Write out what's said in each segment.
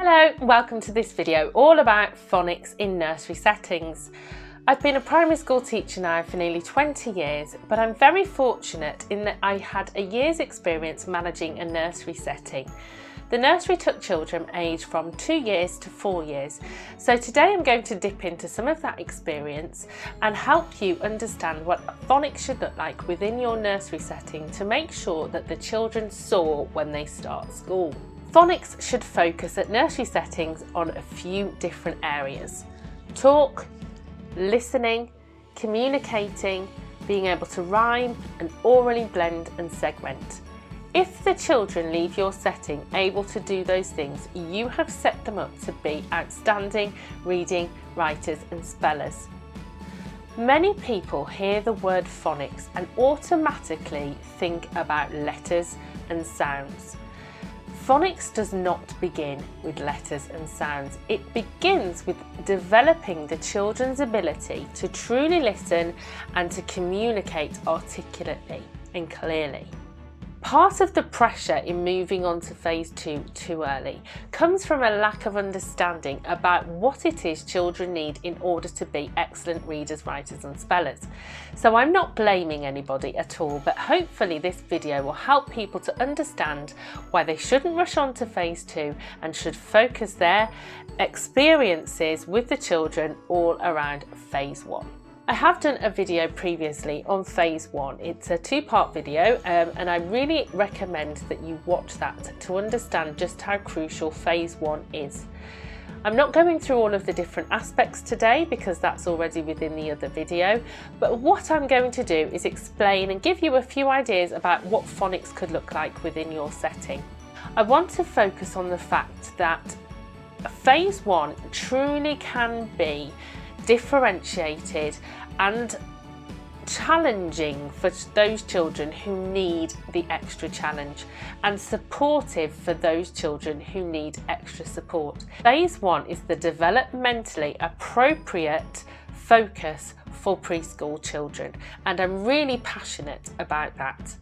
Hello, welcome to this video all about phonics in nursery settings. I've been a primary school teacher now for nearly 20 years, but I'm very fortunate in that I had a year's experience managing a nursery setting. The nursery took children aged from 2 years to 4 years, so today I'm going to dip into some of that experience and help you understand what phonics should look like within your nursery setting to make sure that the children soar when they start school. Phonics should focus at nursery settings on a few different areas: talk, listening, communicating, being able to rhyme and orally blend and segment. If the children leave your setting able to do those things, you have set them up to be outstanding reading, writers and spellers. Many people hear the word phonics and automatically think about letters and sounds. Phonics does not begin with letters and sounds. It begins with developing the children's ability to truly listen and to communicate articulately and clearly. Part of the pressure in moving on to phase 2 too early comes from a lack of understanding about what it is children need in order to be excellent readers, writers and spellers. So I'm not blaming anybody at all, but hopefully this video will help people to understand why they shouldn't rush on to phase 2 and should focus their experiences with the children all around phase 1. I have done a video previously on phase 1. It's a 2-part video and I really recommend that you watch that to understand just how crucial phase 1 is. I'm not going through all of the different aspects today because that's already within the other video, but what I'm going to do is explain and give you a few ideas about what phonics could look like within your setting. I want to focus on the fact that phase 1 truly can be differentiated and challenging for those children who need the extra challenge and supportive for those children who need extra support. Phase 1 is the developmentally appropriate focus for preschool children, and I'm really passionate about that.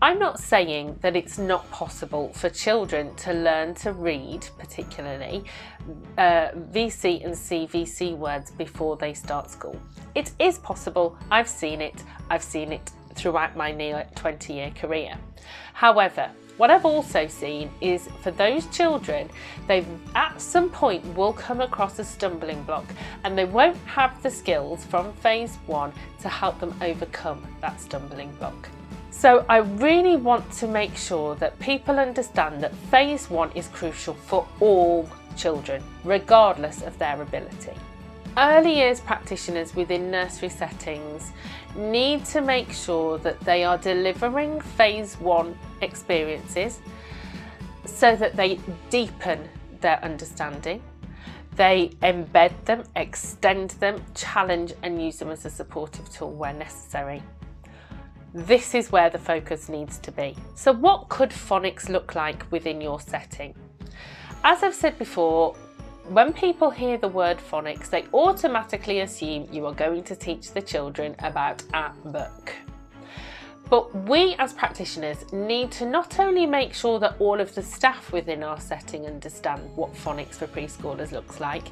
I'm not saying that it's not possible for children to learn to read, particularly VC and CVC words before they start school. It is possible. I've seen it throughout my near 20-year career. However, what I've also seen is for those children, they at some point will come across a stumbling block and they won't have the skills from phase 1 to help them overcome that stumbling block. So I really want to make sure that people understand that phase 1 is crucial for all children, regardless of their ability. Early years practitioners within nursery settings need to make sure that they are delivering phase 1 experiences so that they deepen their understanding, they embed them, extend them, challenge and use them as a supportive tool where necessary. This is where the focus needs to be. So what could phonics look like within your setting? As I've said before, when people hear the word phonics, they automatically assume you are going to teach the children about a book. But we as practitioners need to not only make sure that all of the staff within our setting understand what phonics for preschoolers looks like,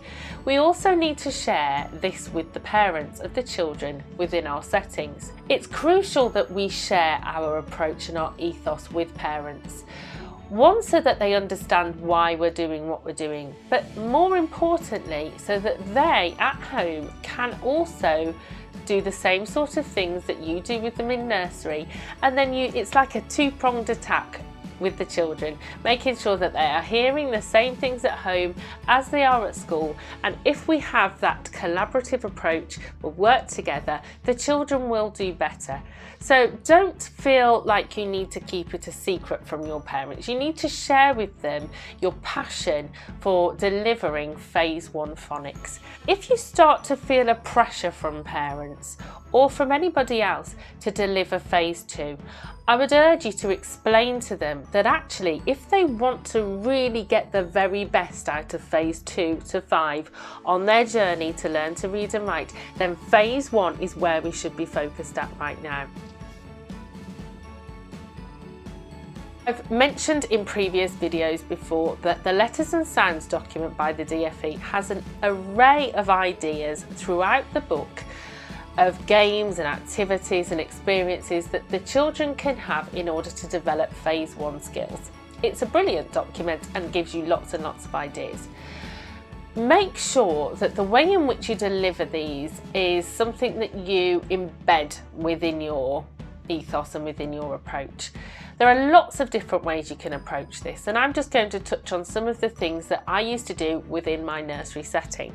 we also need to share this with the parents of the children within our settings. It's crucial that we share our approach and our ethos with parents. One, so that they understand why we're doing what we're doing, but more importantly, so that they at home can also do the same sort of things that you do with them in nursery, and then it's like a two-pronged attack with the children, making sure that they are hearing the same things at home as they are at school. And if we have that collaborative approach, we'll work together, the children will do better. So don't feel like you need to keep it a secret from your parents. You need to share with them your passion for delivering phase 1 phonics. If you start to feel a pressure from parents or from anybody else to deliver phase 2, I would urge you to explain to them that actually, if they want to really get the very best out of phase 2 to 5 on their journey to learn to read and write, then phase 1 is where we should be focused at right now. I've mentioned in previous videos before that the Letters and Sounds document by the DFE has an array of ideas throughout the book of games and activities and experiences that the children can have in order to develop Phase 1 skills. It's a brilliant document and gives you lots and lots of ideas. Make sure that the way in which you deliver these is something that you embed within your ethos and within your approach. There are lots of different ways you can approach this, and I'm just going to touch on some of the things that I used to do within my nursery setting.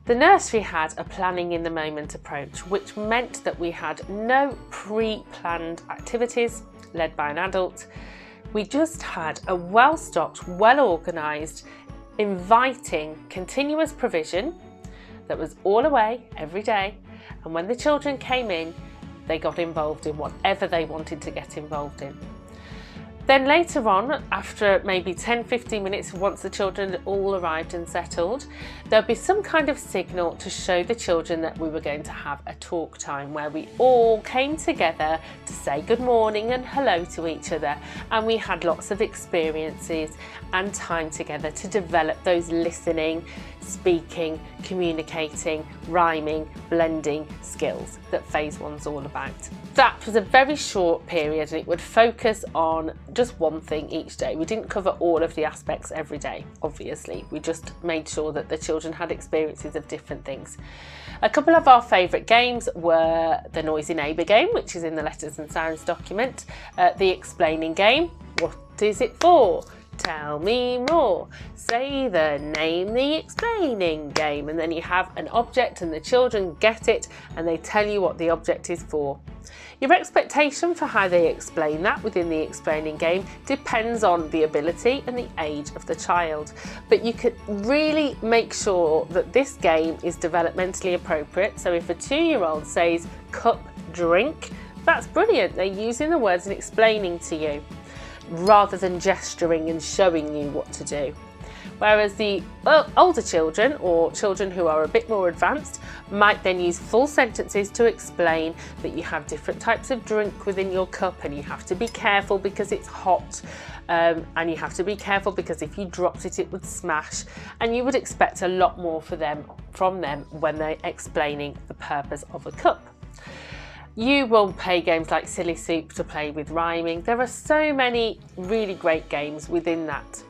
The nursery had a planning in the moment approach, which meant that we had no pre-planned activities led by an adult. We just had a well-stocked, well-organised, inviting, continuous provision that was all away every day, and when the children came in, they got involved in whatever they wanted to get involved in. Then later on, after maybe 10-15 minutes, once the children had all arrived and settled, there'll be some kind of signal to show the children that we were going to have a talk time where we all came together to say good morning and hello to each other, and we had lots of experiences and time together to develop those listening, speaking, communicating, rhyming, blending skills that Phase 1's all about. That was a very short period, and it would focus on just one thing each day. We didn't cover all of the aspects every day, obviously. We just made sure that the children had experiences of different things. A couple of our favourite games were the Noisy Neighbour game, which is in the Letters and Sounds document, the Explaining game, what is it for? Tell me more. Say the name, the explaining game, and then you have an object and the children get it and they tell you what the object is for. Your expectation for how they explain that within the explaining game depends on the ability and the age of the child, but you could really make sure that this game is developmentally appropriate. So if a 2-year-old says cup drink, that's brilliant. They're using the words and explaining to you, rather than gesturing and showing you what to do. Whereas the older children, or children who are a bit more advanced, might then use full sentences to explain that you have different types of drink within your cup, and you have to be careful because it's hot, and you have to be careful because if you dropped it, it would smash, and you would expect a lot more from them when they're explaining the purpose of a cup. You will play games like Silly Soup to play with rhyming. There are so many really great games within that.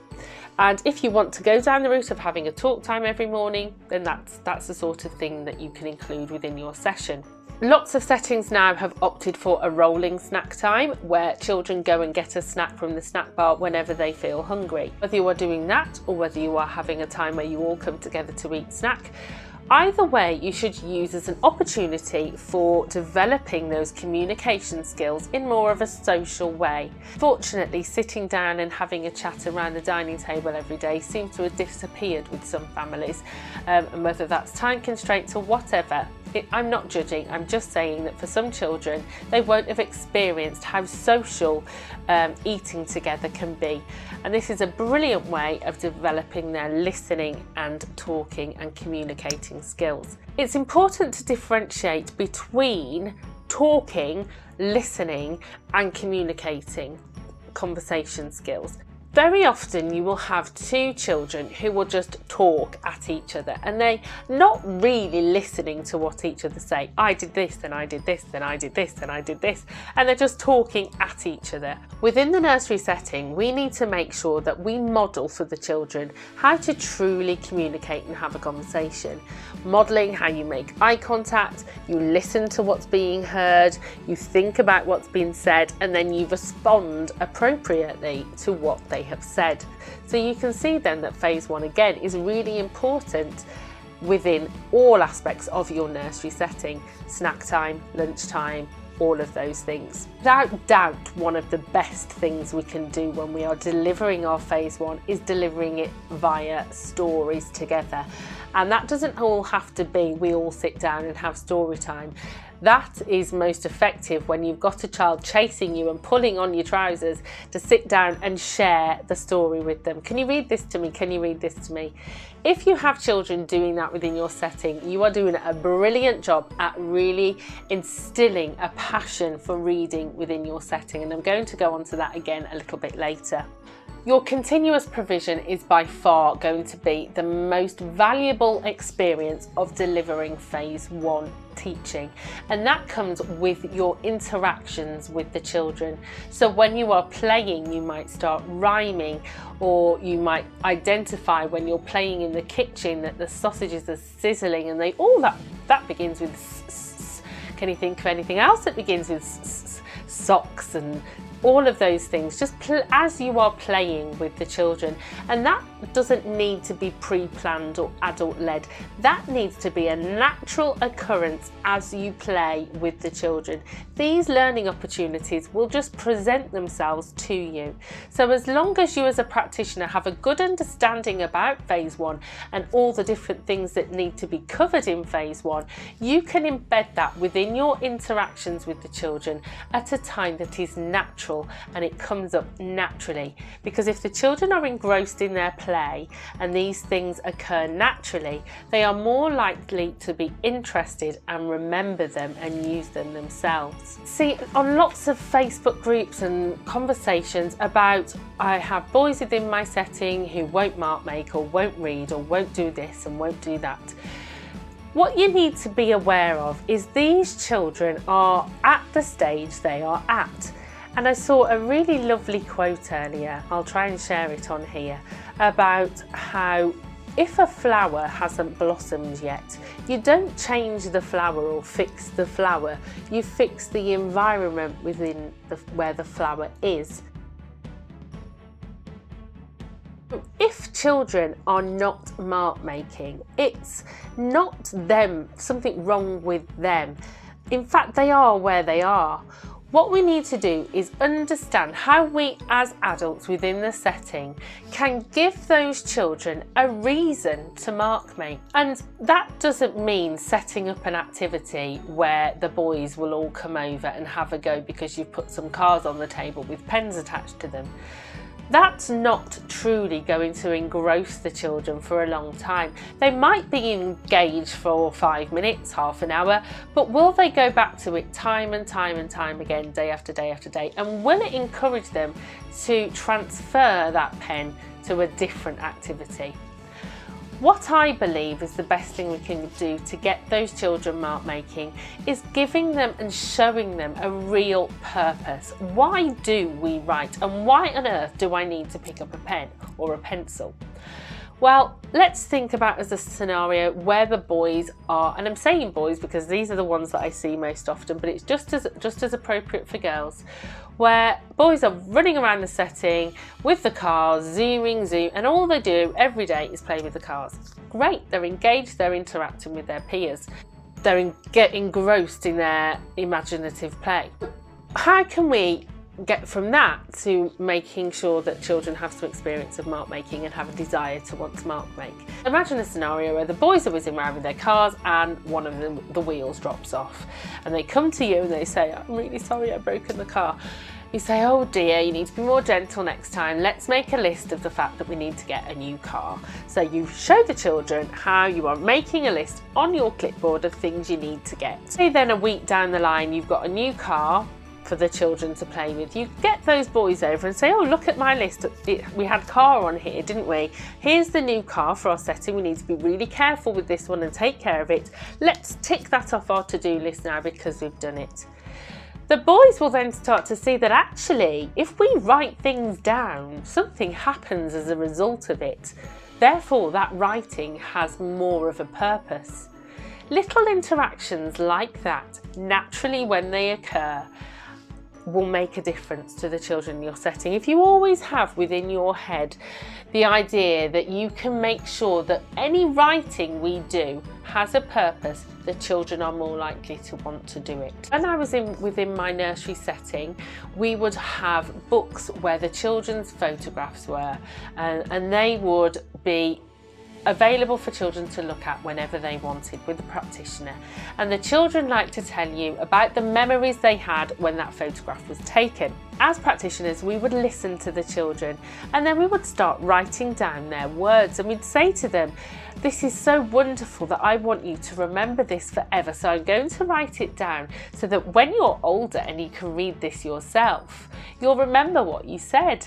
And if you want to go down the route of having a talk time every morning, then that's the sort of thing that you can include within your session. Lots of settings now have opted for a rolling snack time, where children go and get a snack from the snack bar whenever they feel hungry. Whether you are doing that or whether you are having a time where you all come together to eat snack, either way, you should use as an opportunity for developing those communication skills in more of a social way. Fortunately, sitting down and having a chat around the dining table every day seems to have disappeared with some families, and whether that's time constraints or whatever. I'm not judging, I'm just saying that for some children, they won't have experienced how social eating together can be. And this is a brilliant way of developing their listening and talking and communicating skills. It's important to differentiate between talking, listening, and communicating conversation skills. Very often you will have 2 children who will just talk at each other, and they're not really listening to what each other say. I did this, and I did this, and I did this, and I did this, and they're just talking at each other. Within the nursery setting, we need to make sure that we model for the children how to truly communicate and have a conversation. Modelling how you make eye contact, you listen to what's being heard, you think about what's been said, and then you respond appropriately to what they have said. So you can see then that Phase 1 again is really important within all aspects of your nursery setting: snack time, lunch time, all of those things. Without doubt, one of the best things we can do when we are delivering our Phase 1 is delivering it via stories together. And that doesn't all have to be we all sit down and have story time. That is most effective when you've got a child chasing you and pulling on your trousers to sit down and share the story with them. Can you read this to me? Can you read this to me? If you have children doing that within your setting, you are doing a brilliant job at really instilling a passion for reading within your setting. And I'm going to go on to that again a little bit later. Your continuous provision is by far going to be the most valuable experience of delivering phase one teaching, and that comes with your interactions with the children. So when you are playing, you might start rhyming, or you might identify when you're playing in the kitchen that the sausages are sizzling and that begins with s. Can you think of anything else that begins with s? Socks and all of those things, just as you are playing with the children. And that doesn't need to be pre-planned or adult-led. That needs to be a natural occurrence as you play with the children. These learning opportunities will just present themselves to you. So as long as you as a practitioner have a good understanding about phase one and all the different things that need to be covered in phase one, you can embed that within your interactions with the children at a time that is natural, and it comes up naturally. Because if the children are engrossed in their play and these things occur naturally, they are more likely to be interested and remember them and use them themselves. See, on lots of Facebook groups and conversations about, I have boys within my setting who won't mark make or won't read or won't do this and won't do that. What you need to be aware of is these children are at the stage they are at. And I saw a really lovely quote earlier, I'll try and share it on here, about how if a flower hasn't blossomed yet, you don't change the flower or fix the flower, you fix the environment within where the flower is. If children are not mark making, it's not them, something wrong with them. In fact, they are where they are. What we need to do is understand how we as adults within the setting can give those children a reason to mark make. And that doesn't mean setting up an activity where the boys will all come over and have a go because you've put some cards on the table with pens attached to them. That's not truly going to engross the children for a long time. They might be engaged for 5 minutes, half an hour, but will they go back to it time and time and time again, day after day after day? And will it encourage them to transfer that pen to a different activity? What I believe is the best thing we can do to get those children mark making is giving them and showing them a real purpose. Why do we write, and why on earth do I need to pick up a pen or a pencil? Well, let's think about as a scenario where the boys are, and I'm saying boys because these are the ones that I see most often, but it's just as appropriate for girls, where boys are running around the setting with the cars, zoom, and all they do every day is play with the cars. Great, they're engaged, they're interacting with their peers, they're getting engrossed in their imaginative play. How can we get from that to making sure that children have some experience of mark making and have a desire to want to mark make? Imagine a scenario where the boys are whizzing around with their cars and one of them, the wheels drops off, and they come to you and they say, I'm really sorry, I've broken the car. You say, oh dear, you need to be more gentle next time. Let's make a list of the fact that we need to get a new car. So you show the children how you are making a list on your clipboard of things you need to get. Say then a week down the line, you've got a new car for the children to play with. You get those boys over and say, oh, look at my list. We had car on here, didn't we? Here's the new car for our setting. We need to be really careful with this one and take care of it. Let's tick that off our to-do list now because we've done it. The boys will then start to see that actually, if we write things down, something happens as a result of it. Therefore, that writing has more of a purpose. Little interactions like that, naturally when they occur, will make a difference to the children in your setting. If you always have within your head the idea that you can make sure that any writing we do has a purpose, the children are more likely to want to do it. When I was within my nursery setting, we would have books where the children's photographs were, and they would be available for children to look at whenever they wanted with a practitioner. And the children like to tell you about the memories they had when that photograph was taken. As practitioners, we would listen to the children and then we would start writing down their words, and we'd say to them, this is so wonderful that I want you to remember this forever. So I'm going to write it down so that when you're older and you can read this yourself, you'll remember what you said.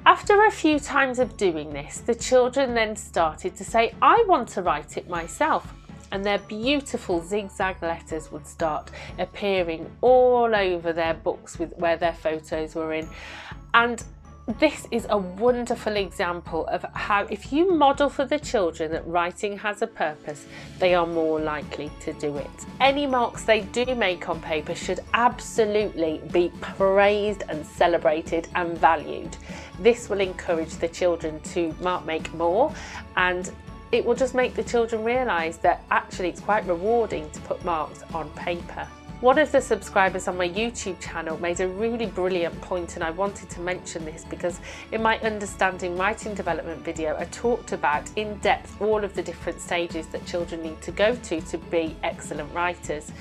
After a few times of doing this, the children then started to say, I want to write it myself. And their beautiful zigzag letters would start appearing all over their books where their photos were in. And this is a wonderful example of how, if you model for the children that writing has a purpose, they are more likely to do it. Any marks they do make on paper should absolutely be praised and celebrated and valued. This will encourage the children to make more, and it will just make the children realise that actually it's quite rewarding to put marks on paper. One of the subscribers on my YouTube channel made a really brilliant point, and I wanted to mention this because in my Understanding Writing Development video I talked about in depth all of the different stages that children need to go to be excellent writers.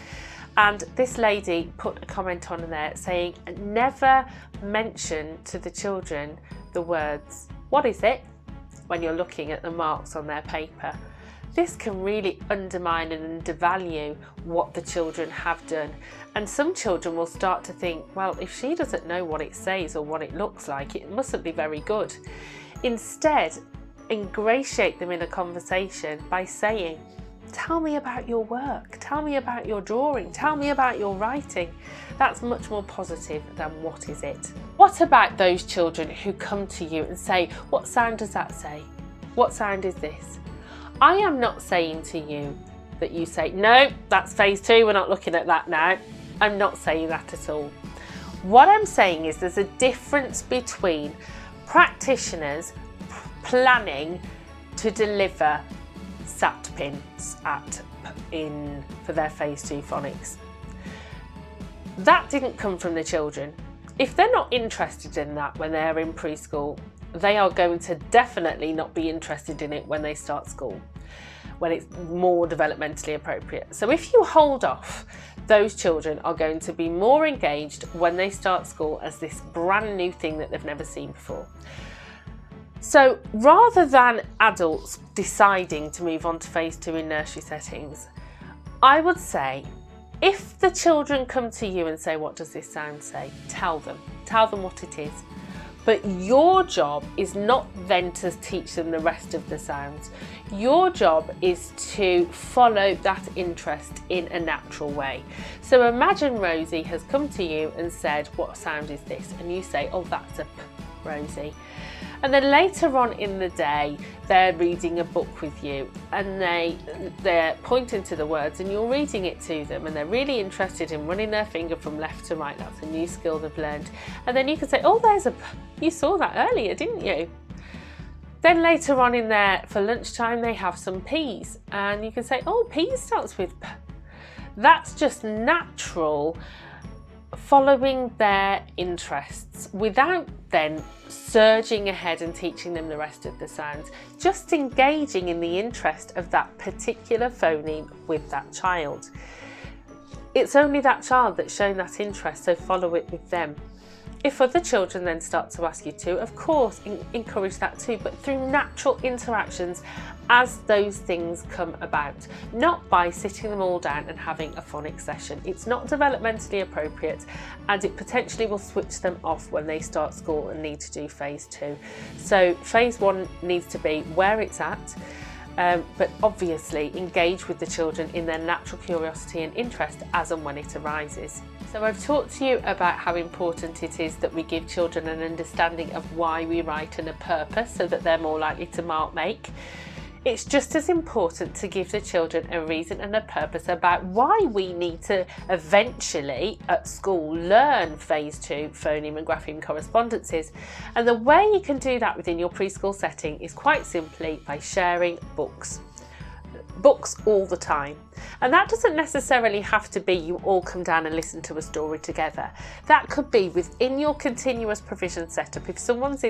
And this lady put a comment on there saying, never mention to the children the words, what is it, when you're looking at the marks on their paper. This can really undermine and undervalue what the children have done. And some children will start to think, well, if she doesn't know what it says or what it looks like, it mustn't be very good. Instead, ingratiate them in a conversation by saying, tell me about your work, tell me about your drawing, tell me about your writing. That's much more positive than what is it. What about those children who come to you and say, what sound does that say? What sound is this? I am not saying to you that you say, no, that's phase 2, we're not looking at that now. I'm not saying that at all. What I'm saying is there's a difference between practitioners planning to deliver SAT pins for their phase 2 phonics. That didn't come from the children. If they're not interested in that when they're in preschool, they are going to definitely not be interested in it when they start school, when it's more developmentally appropriate. So if you hold off, those children are going to be more engaged when they start school as this brand new thing that they've never seen before. So rather than adults deciding to move on to phase 2 in nursery settings, I would say, if the children come to you and say, what does this sound say? Tell them what it is. But your job is not then to teach them the rest of the sounds. Your job is to follow that interest in a natural way. So imagine Rosie has come to you and said, what sound is this? And you say, oh, that's a P, Rosie. And then later on in the day, they're reading a book with you and they're pointing to the words and you're reading it to them, and they're really interested in running their finger from left to right. That's a new skill they've learned. And then you can say, oh, there's a P. You saw that earlier, didn't you? Then later on in there, for lunchtime, they have some peas and you can say, oh, peas starts with P. That's just natural following their interests without then surging ahead and teaching them the rest of the sounds, just engaging in the interest of that particular phoneme with that child. It's only that child that's shown that interest, so follow it with them. If other children then start to ask you to, of course, encourage that too, but through natural interactions as those things come about, not by sitting them all down and having a phonics session. It's not developmentally appropriate, and it potentially will switch them off when they start school and need to do phase 2. So phase 1 needs to be where it's at, but obviously engage with the children in their natural curiosity and interest as and when it arises. So I've talked to you about how important it is that we give children an understanding of why we write and a purpose so that they're more likely to mark make. It's just as important to give the children a reason and a purpose about why we need to eventually at school learn phase 2 phoneme and grapheme correspondences. And the way you can do that within your preschool setting is quite simply by sharing books. books all the time. And that doesn't necessarily have to be you all come down and listen to a story together. That could be within your continuous provision setup. If someone's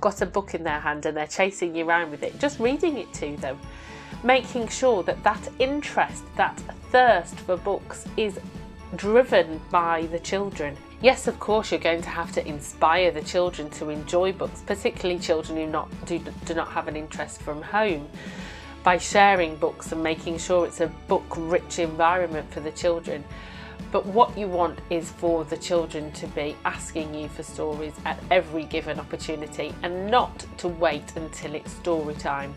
got a book in their hand and they're chasing you around with it, just reading it to them, making sure that that interest, that thirst for books is driven by the children. Yes, of course, you're going to have to inspire the children to enjoy books, particularly children who do not have an interest from home, by sharing books and making sure it's a book-rich environment for the children. But what you want is for the children to be asking you for stories at every given opportunity, and not to wait until it's story time.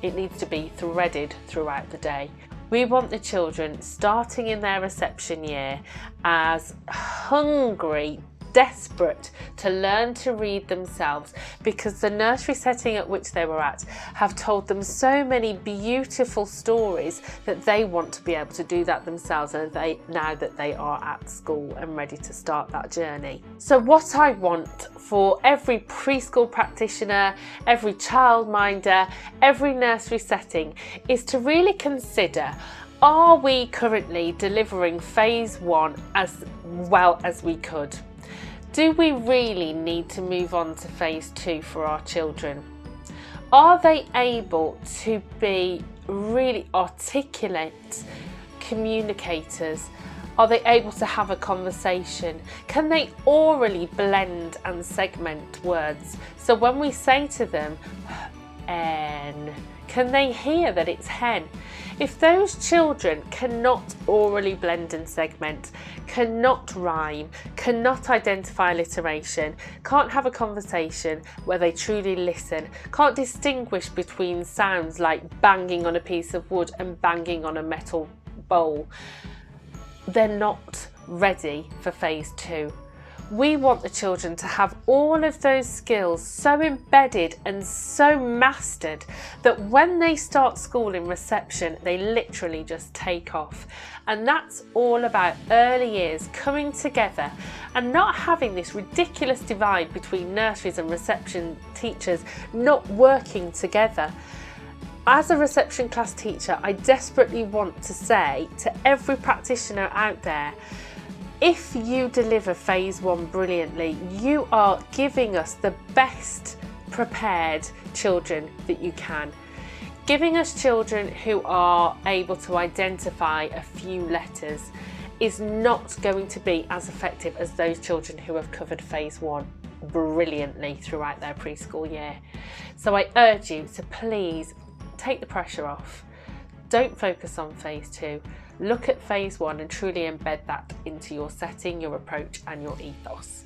It needs to be threaded throughout the day. We want the children starting in their reception year as hungry, desperate to learn to read themselves, because the nursery setting at which they were at have told them so many beautiful stories that they want to be able to do that themselves, and now that they are at school and ready to start that journey. So what I want for every preschool practitioner, every childminder, every nursery setting is to really consider, are we currently delivering phase one as well as we could? Do we really need to move on to phase two for our children? Are they able to be really articulate communicators? Are they able to have a conversation? Can they orally blend and segment words? So when we say to them, N, can they hear that it's hen? If those children cannot orally blend and segment, cannot rhyme, cannot identify alliteration, can't have a conversation where they truly listen, can't distinguish between sounds like banging on a piece of wood and banging on a metal bowl, they're not ready for phase two. We want the children to have all of those skills so embedded and so mastered that when they start school in reception, they literally just take off. And that's all about early years coming together and not having this ridiculous divide between nurseries and reception teachers not working together. As a reception class teacher, I desperately want to say to every practitioner out there, if you deliver phase one brilliantly, you are giving us the best prepared children that you can. Giving us children who are able to identify a few letters is not going to be as effective as those children who have covered phase one brilliantly throughout their preschool year. So I urge you to please take the pressure off. Don't focus on phase two. Look at phase one and truly embed that into your setting, your approach and your ethos.